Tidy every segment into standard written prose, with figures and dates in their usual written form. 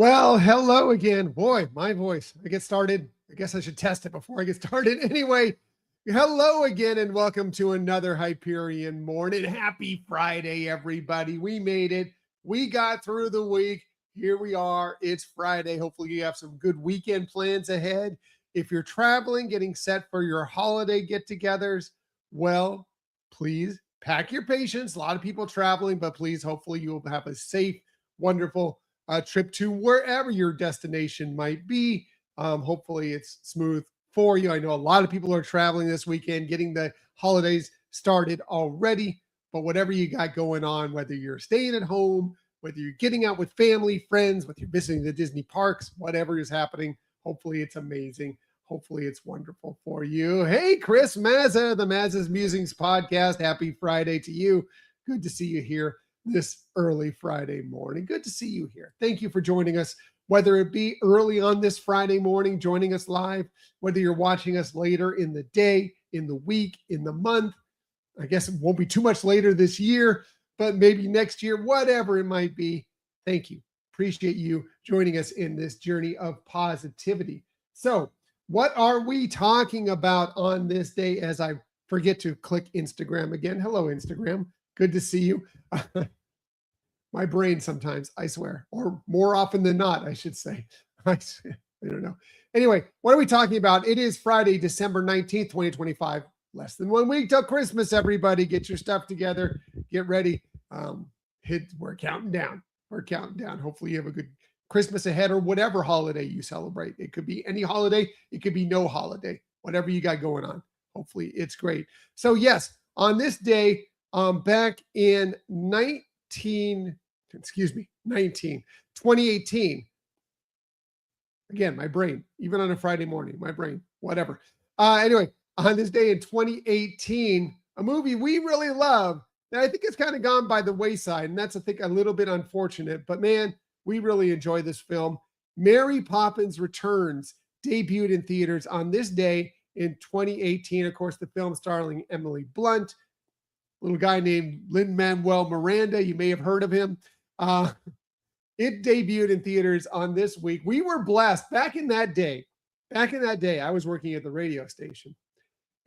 Well, hello again. Boy, my voice. I get started. I guess I should test it before I get started. Anyway, hello again and welcome to another Hyperion Morning. Happy Friday, everybody. We made it. We got through the week. Here we are. It's Friday. Hopefully, you have some good weekend plans ahead. If you're traveling, getting set for your holiday get togethers, well, please pack your patience. A lot of people traveling, but please, hopefully, you'll have a safe, wonderful trip to wherever your destination might be. Hopefully, it's smooth for you. I know a lot of people are traveling this weekend, getting the holidays started already. But whatever you got going on, whether you're staying at home, whether you're getting out with family, friends, whether you're visiting the Disney parks, whatever is happening, hopefully it's amazing. Hopefully it's wonderful for you. Hey, Chris Mazza, the Mazza's Musings podcast. Happy Friday to you. Good to see you here this early Friday morning. Good to see you here. Thank you for joining us, whether it be early on this Friday morning, joining us live, whether you're watching us later in the day, in the week, in the month. I guess it won't be too much later this year, but maybe next year, whatever it might be. Thank you. Appreciate you joining us in this journey of positivity. So, what are we talking about on this day as I forget to click Instagram again? Hello, Instagram. Good to see you. My brain sometimes, I swear, or more often than not, I should say. I don't know. Anyway, what are we talking about? It is Friday, December 19th, 2025. Less than 1 week till Christmas, everybody. Get your stuff together. Get ready. We're counting down. We're counting down. Hopefully you have a good Christmas ahead or whatever holiday you celebrate. It could be any holiday. It could be no holiday. Whatever you got going on. Hopefully it's great. So yes, on this day, back in 2018. Again, my brain, even on a Friday morning, my brain, whatever. Anyway, on this day in 2018, a movie we really love that I think it's kind of gone by the wayside. And that's, I think, a little bit unfortunate. But man, we really enjoy this film. Mary Poppins Returns debuted in theaters on this day in 2018. Of course, the film starring Emily Blunt, little guy named Lin-Manuel Miranda. You may have heard of him. It debuted in theaters on this week. We were blessed back in that day. I was working at the radio station,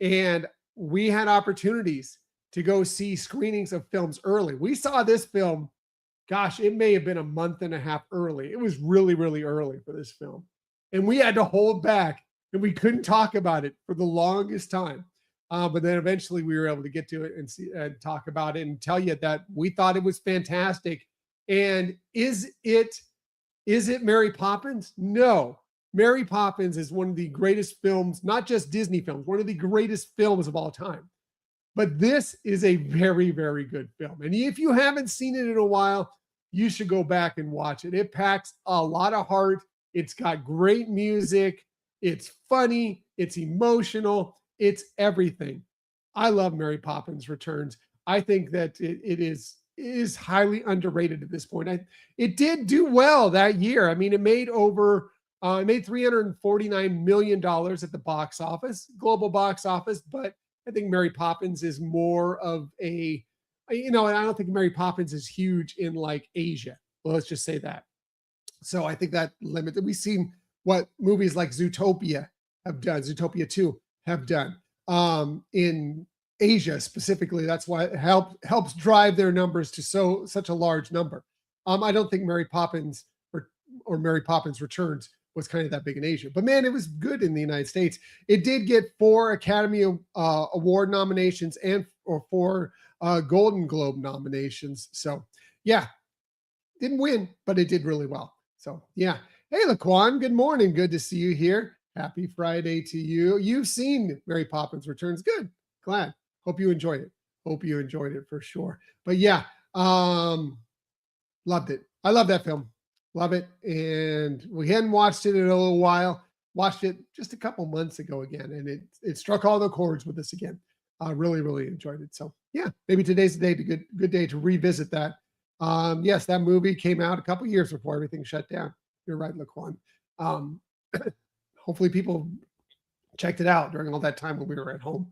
and we had opportunities to go see screenings of films early. We saw this film, gosh, it may have been a month and a half early. It was really, really early for this film. And we had to hold back, and we couldn't talk about it for the longest time. But then eventually we were able to get to it and see and talk about it and tell you that we thought it was fantastic. And is it Mary Poppins? No. Mary Poppins is one of the greatest films, not just Disney films, one of the greatest films of all time. But this is a very, very good film. And if you haven't seen it in a while, you should go back and watch it. It packs a lot of heart. It's got great music. It's funny. It's emotional. It's everything. I love Mary Poppins Returns. I think that it is highly underrated at this point. It did do well that year. I mean, it made $349 million at the box office, global box office, but I think Mary Poppins is more of and I don't think Mary Poppins is huge in like Asia. Well, let's just say that. So I think that limited. We've seen what movies like Zootopia have done, Zootopia 2 have done in Asia specifically. That's why it helps drive their numbers to such a large number. I don't think Mary Poppins or Mary Poppins Returns was kind of that big in Asia. But man, it was good in the United States. It did get 4 Academy Award nominations and 4 Golden Globe nominations. So yeah, didn't win, but it did really well. So yeah. Hey, Laquan, good morning. Good to see you here. Happy Friday to you. You've seen Mary Poppins Returns. Good. Glad. Hope you enjoyed it. Hope you enjoyed it for sure. But yeah, loved it. I love that film. Love it. And we hadn't watched it in a little while. Watched it just a couple months ago again, and it struck all the chords with us again. I really, really enjoyed it. So yeah, maybe today's the day, good day to revisit that. Yes, that movie came out a couple years before everything shut down. You're right, Laquan. Hopefully people checked it out during all that time when we were at home.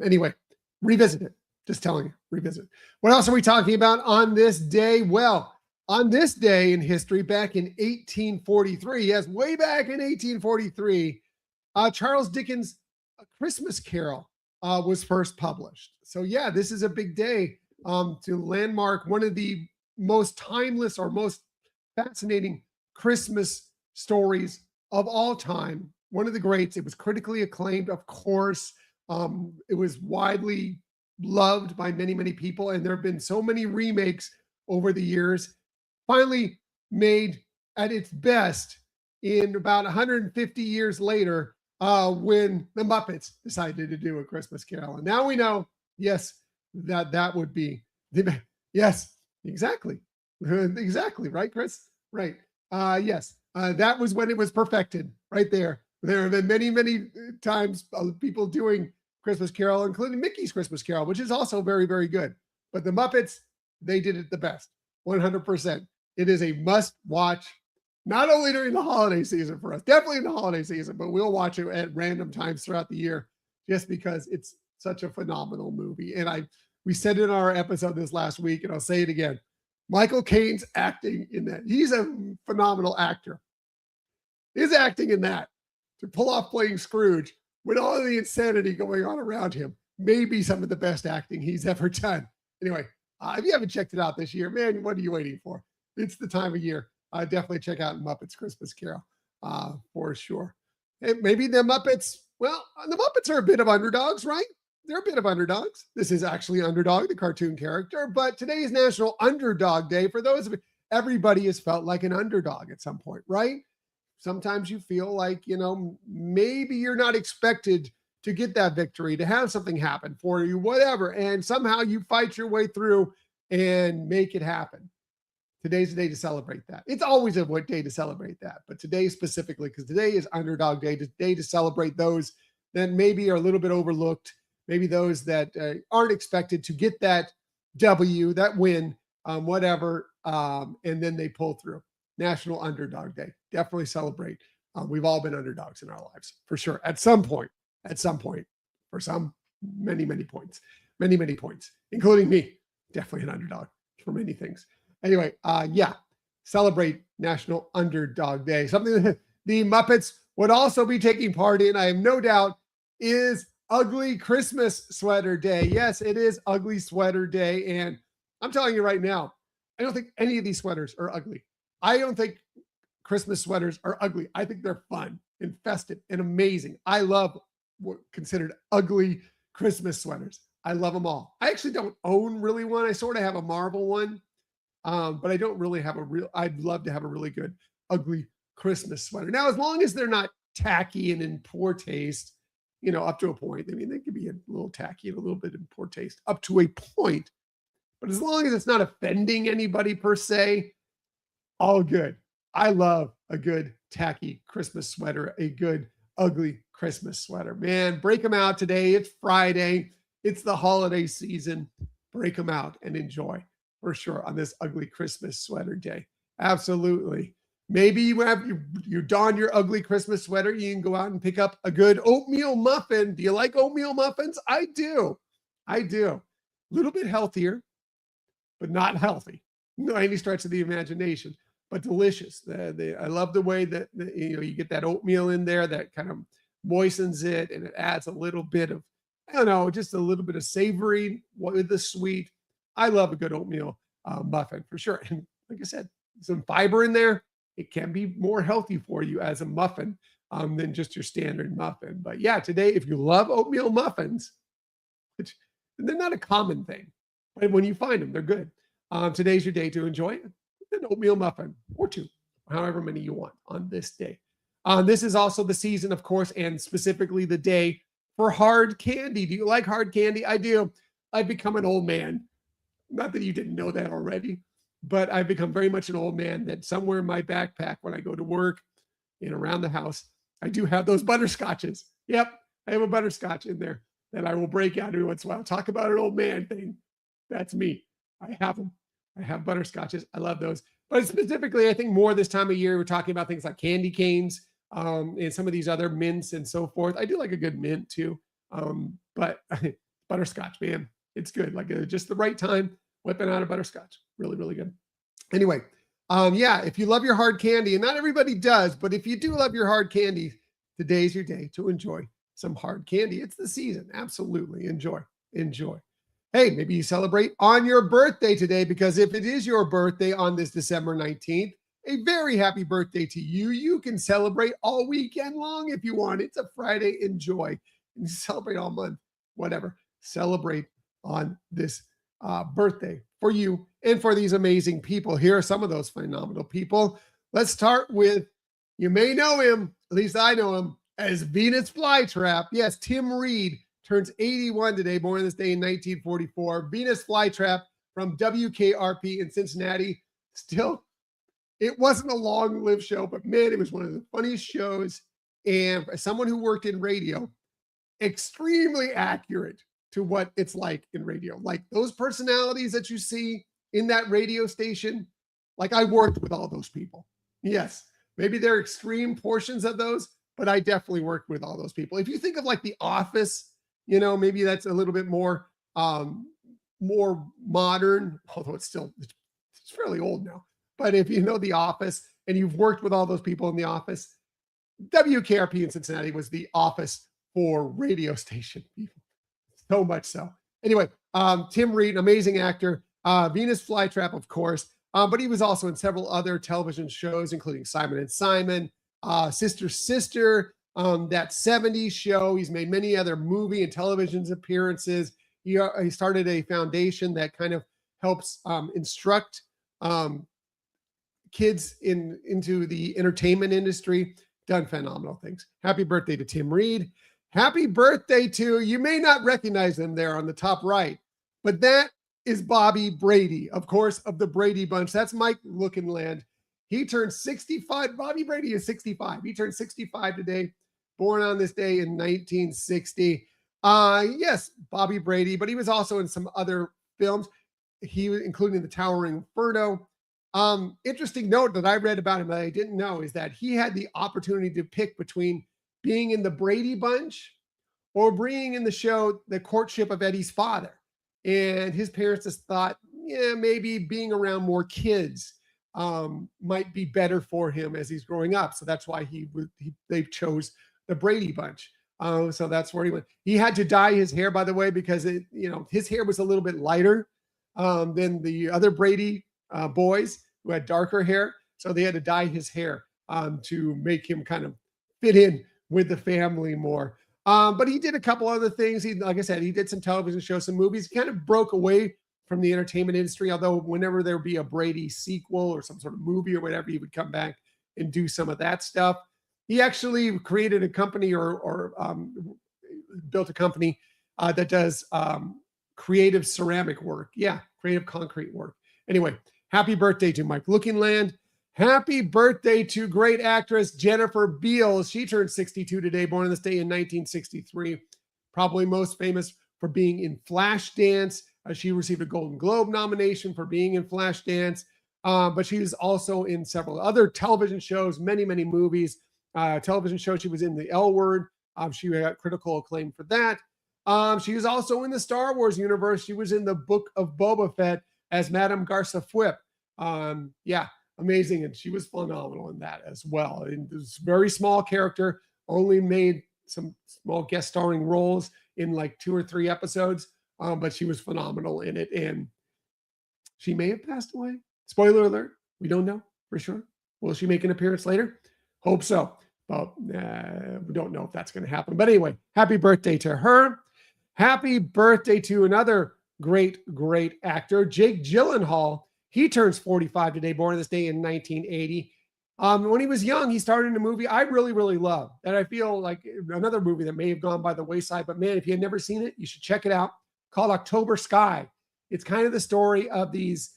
Anyway, revisit it. Just telling you, revisit. What else are we talking about on this day? Well, On this day in history, back in 1843, yes, way back in 1843, Charles Dickens' A Christmas Carol was first published. So, yeah, this is a big day to landmark one of the most timeless or most fascinating Christmas stories of all time. One of the greats. It was critically acclaimed, of course. It was widely loved by many, many people, and there have been so many remakes over the years. Finally made at its best in about 150 years later when the Muppets decided to do A Christmas Carol. And now we know, yes, that would be the, yes, exactly. Exactly, right, Chris? Right. Yes, that was when it was perfected right there. There have been many, many times people doing Christmas Carol, including Mickey's Christmas Carol, which is also very, very good. But the Muppets, they did it the best, 100%. It is a must watch, not only during the holiday season for us, definitely in the holiday season, but we'll watch it at random times throughout the year just because it's such a phenomenal movie. And we said in our episode this last week, and I'll say it again, Michael Caine's acting in that. He's a phenomenal actor. His acting in that to pull off playing Scrooge with all of the insanity going on around him may be some of the best acting he's ever done. Anyway, if you haven't checked it out this year, man, what are you waiting for? It's the time of year. Definitely check out Muppets Christmas Carol for sure. And maybe the Muppets, well, the Muppets are a bit of underdogs, right? They're a bit of underdogs. This is actually Underdog, the cartoon character, but today is National Underdog Day. For those of everybody has felt like an underdog at some point, right? Sometimes you feel like, maybe you're not expected to get that victory, to have something happen for you, whatever. And somehow you fight your way through and make it happen. Today's the day to celebrate that. It's always a day to celebrate that, but today specifically, because today is Underdog Day, today to celebrate those that maybe are a little bit overlooked, maybe those that aren't expected to get that W, that win, whatever, and then they pull through. National Underdog Day. Definitely celebrate. We've all been underdogs in our lives, for sure. At some point, for some, many, many points, including me. Definitely an underdog for many things. Anyway, celebrate National Underdog Day. Something that the Muppets would also be taking part in, I have no doubt, is Ugly Christmas Sweater Day. Yes, it is Ugly Sweater Day. And I'm telling you right now, I don't think any of these sweaters are ugly. I don't think Christmas sweaters are ugly. I think they're fun and festive and amazing. I love what considered ugly Christmas sweaters. I love them all. I actually don't own really one. I sort of have a Marvel one, but I don't really have I'd love to have a really good ugly Christmas sweater. Now, as long as they're not tacky and in poor taste, up to a point. I mean, they could be a little tacky and a little bit in poor taste up to a point. But as long as it's not offending anybody per se, all good. I love a good tacky Christmas sweater, a good ugly Christmas sweater. Man, break them out today. It's Friday. It's the holiday season. Break them out and enjoy for sure on this ugly Christmas sweater day. Absolutely. Maybe you don your ugly Christmas sweater. You can go out and pick up a good oatmeal muffin. Do you like oatmeal muffins? I do. A little bit healthier, but not healthy. No, any stretch of the imagination, but delicious. I love the way that you get that oatmeal in there that kind of moistens it, and it adds a little bit of, just a little bit of savory with the sweet. I love a good oatmeal muffin for sure. And like I said, some fiber in there. It can be more healthy for you as a muffin than just your standard muffin. But yeah, today, if you love oatmeal muffins, which they're not a common thing, but when you find them, they're good. Today's your day to enjoy an oatmeal muffin or two, however many you want on this day. This is also the season, of course, and specifically the day for hard candy. Do you like hard candy? I do. I've become an old man. Not that you didn't know that already, but I've become very much an old man that somewhere in my backpack when I go to work and around the house, I do have those butterscotches. Yep, I have a butterscotch in there that I will break out every once in a while. Talk about an old man thing. That's me. I have them. I have butterscotches. I love those. But specifically, I think more this time of year, we're talking about things like candy canes and some of these other mints and so forth. I do like a good mint too. But butterscotch, man, it's good. Like just the right time, whipping out a butterscotch. Really, really good. Anyway, yeah, if you love your hard candy, and not everybody does, but if you do love your hard candy, today's your day to enjoy some hard candy. It's the season. Absolutely. Enjoy. Enjoy. Hey, maybe you celebrate on your birthday today, because if it is your birthday on this December 19th, a very happy birthday to you. You can celebrate all weekend long if you want. It's a Friday. Enjoy. And celebrate all month, whatever. Celebrate on this birthday for you and for these amazing people. Here are some of those phenomenal people. Let's start with, you may know him, at least I know him, as Venus Flytrap. Yes, Tim Reed turns 81 today, born this day in 1944. Venus Flytrap from WKRP in Cincinnati. Still, it wasn't a long-lived show, but man, it was one of the funniest shows. And as someone who worked in radio, extremely accurate to what it's like in radio. Like those personalities that you see in that radio station, like I worked with all those people. Yes, maybe there are extreme portions of those, but I definitely worked with all those people. If you think of like The Office, you know, maybe that's a little bit more more modern, although it's fairly old now. But if you know The Office and you've worked with all those people in The Office, WKRP in Cincinnati was the office for radio station people. So much so. Anyway, Tim Reed, amazing actor. Venus Flytrap, of course, but he was also in several other television shows, including Simon and Simon, Sister Sister, that 70s show. He's made many other movie and television appearances. He started a foundation that kind of helps instruct kids into the entertainment industry. Done phenomenal things. Happy birthday to Tim Reed. Happy birthday to, you may not recognize them there on the top right, but that is Bobby Brady, of course, of the Brady Bunch. That's Mike Lookinland. He turned 65. Bobby Brady is 65. He turned 65 today, born on this day in 1960. Yes, Bobby Brady, but he was also in some other films, including The Towering Inferno. Interesting note that I read about him that I didn't know is that he had the opportunity to pick between being in the Brady Bunch or being in the show The Courtship of Eddie's Father. And his parents just thought, yeah, maybe being around more kids might be better for him as he's growing up. So that's why they chose the Brady Bunch. So that's where he went. He had to dye his hair, by the way, because his hair was a little bit lighter than the other Brady boys who had darker hair. So they had to dye his hair to make him kind of fit in with the family more. But he did a couple other things. Like I said, he did some television shows, some movies. He kind of broke away from the entertainment industry, although whenever there would be a Brady sequel or some sort of movie or whatever, he would come back and do some of that stuff. He actually created a company or built a company that does creative ceramic work. Yeah, creative concrete work. Anyway, happy birthday to Mike Lookinland. Happy birthday to great actress Jennifer Beals. She turned 62 today, born on this day in 1963. Probably most famous for being in Flashdance. She received a Golden Globe nomination for being in Flashdance. But she was also in several other television shows, many, many movies. Television show, she was in The L Word. She got critical acclaim for that. She was also in the Star Wars universe. She was in the Book of Boba Fett as Madame Garsa Fwip. Yeah, amazing. And she was phenomenal in that as well. And it was a very small character, only made some small guest starring roles in like 2 or 3 episodes. But she was phenomenal in it. And she may have passed away. Spoiler alert. We don't know for sure. Will she make an appearance later? Hope so. But we don't know if that's going to happen. But anyway, happy birthday to her. Happy birthday to another great, great actor, Jake Gyllenhaal. He turns 45 today, born this day in 1980. When he was young, he starred in a movie I really, really love. And I feel like another movie that may have gone by the wayside. But man, if you had never seen it, you should check it out. Called October Sky. It's kind of the story of these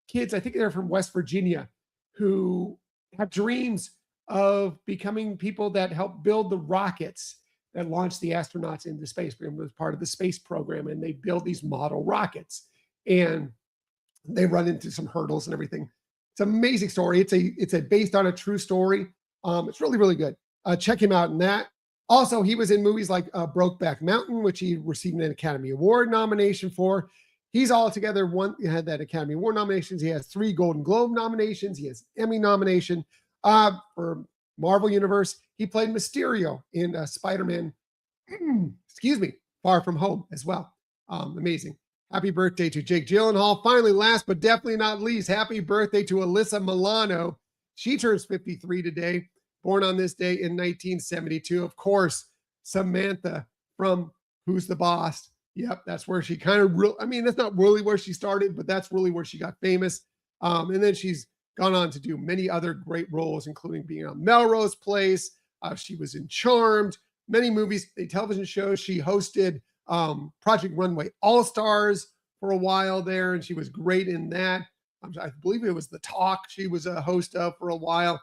kids, I think they're from West Virginia, who have dreams of becoming people that help build the rockets that launch the astronauts into space. It was part of the space program, and they build these model rockets. And they run into some hurdles and everything. It's an amazing story. It's based on a true story. It's really, really good. Check him out in that. Also, he was in movies like Brokeback Mountain, which he received an Academy Award nomination for. He's altogether he had that Academy Award nominations. He has 3 Golden Globe nominations. He has Emmy nomination for Marvel Universe. He played Mysterio in Spider-Man, excuse me, Far From Home as well. Amazing. Happy birthday to Jake Gyllenhaal. Finally, last but definitely not least, happy birthday to Alyssa Milano. She turns 53 today, born on this day in 1972. Of course, Samantha from Who's the Boss? Yep, that's where she kind of that's not really where she started, but that's really where she got famous. And then she's gone on to do many other great roles, including being on Melrose Place. She was in Charmed, many movies, a television shows. She hosted Project Runway All-Stars for a while there, and she was great in that. I believe it was The Talk she was a host of for a while,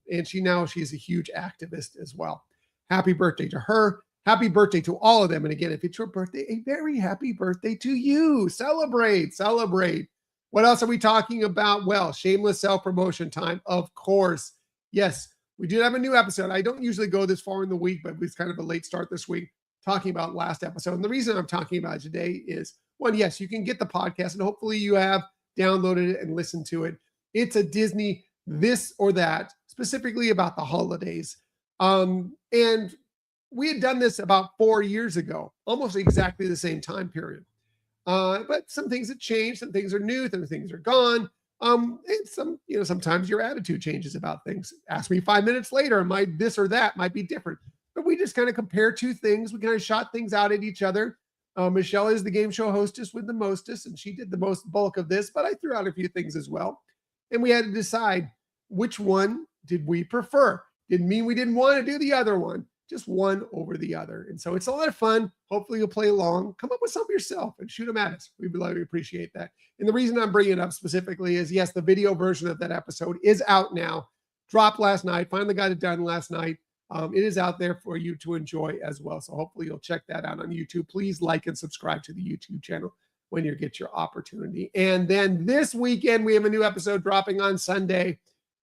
and she's a huge activist as well. Happy birthday to her. Happy birthday to all of them. And again, if it's your birthday, a very happy birthday to you. Celebrate. What else are we talking about? Well, shameless self-promotion time, of course. Yes, we did have a new episode. I don't usually go this far in the week, but it was kind of a late start this week talking about last episode. And the reason I'm talking about it today is, one, yes, you can get the podcast, and hopefully you have downloaded it and listened to it. It's a Disney this or that, specifically about the holidays. And we had done this about 4 years ago, almost exactly the same time period. But some things have changed, some things are new, some things are gone. And sometimes your attitude changes about things. Ask me 5 minutes later, this or that might be different. But we just kind of compare two things. We kind of shot things out at each other. Michelle is the game show hostess with the mostest, and she did the most bulk of this, but I threw out a few things as well. And we had to decide which one did we prefer. Didn't mean we didn't want to do the other one, just one over the other. And so it's a lot of fun. Hopefully you'll play along. Come up with some yourself and shoot them at us. We'd really appreciate that. And the reason I'm bringing it up specifically is, yes, the video version of that episode is out now. Dropped last night. Finally got it done last night. It is out there for you to enjoy as well. So hopefully you'll check that out on YouTube. Please like and subscribe to the YouTube channel when you get your opportunity. And then this weekend, we have a new episode dropping on Sunday.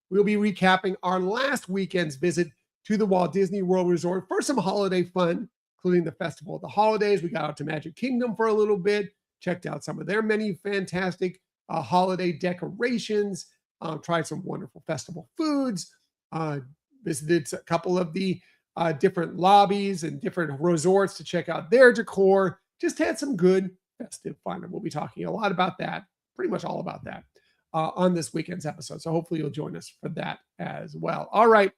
We'll be recapping our last weekend's visit to the Walt Disney World Resort for some holiday fun, including the Festival of the Holidays. We got out to Magic Kingdom for a little bit, checked out some of their many fantastic holiday decorations, tried some wonderful festival foods, visited a couple of the different lobbies and different resorts to check out their decor. Just had some good festive fun. And we'll be talking a lot about that, pretty much all about that on this weekend's episode. So hopefully you'll join us for that as well. All right.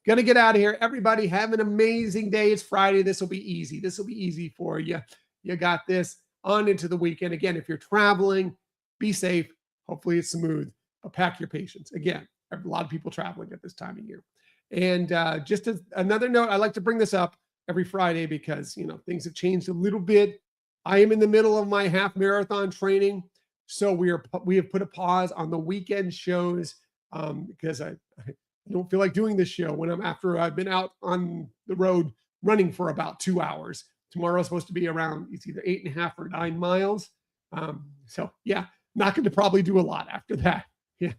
Gonna get out of here. Everybody have an amazing day. It's Friday. This will be easy. This will be easy for you. You got this on into the weekend. Again, if you're traveling, be safe. Hopefully it's smooth, but pack your patience. Again, a lot of people traveling at this time of year. And just as another note, I like to bring this up every Friday because, things have changed a little bit. I am in the middle of my half marathon training. So we have put a pause on the weekend shows because I don't feel like doing this show after I've been out on the road running for about 2 hours. Tomorrow is supposed to be around, it's either 8.5 or 9 miles. So yeah, not going to probably do a lot after that. Yeah.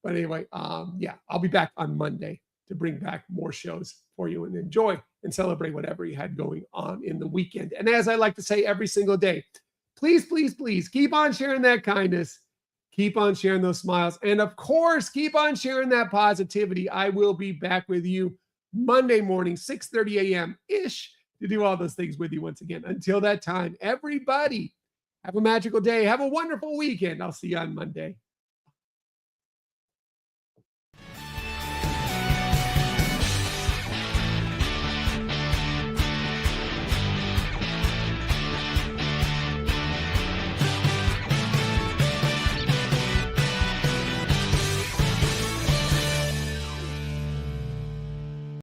But anyway, I'll be back on Monday to bring back more shows for you and enjoy and celebrate whatever you had going on in the weekend. And as I like to say every single day, please, please, please keep on sharing that kindness. Keep on sharing those smiles. And of course, keep on sharing that positivity. I will be back with you Monday morning, 6:30 a.m.-ish to do all those things with you once again. Until that time, everybody, have a magical day. Have a wonderful weekend. I'll see you on Monday.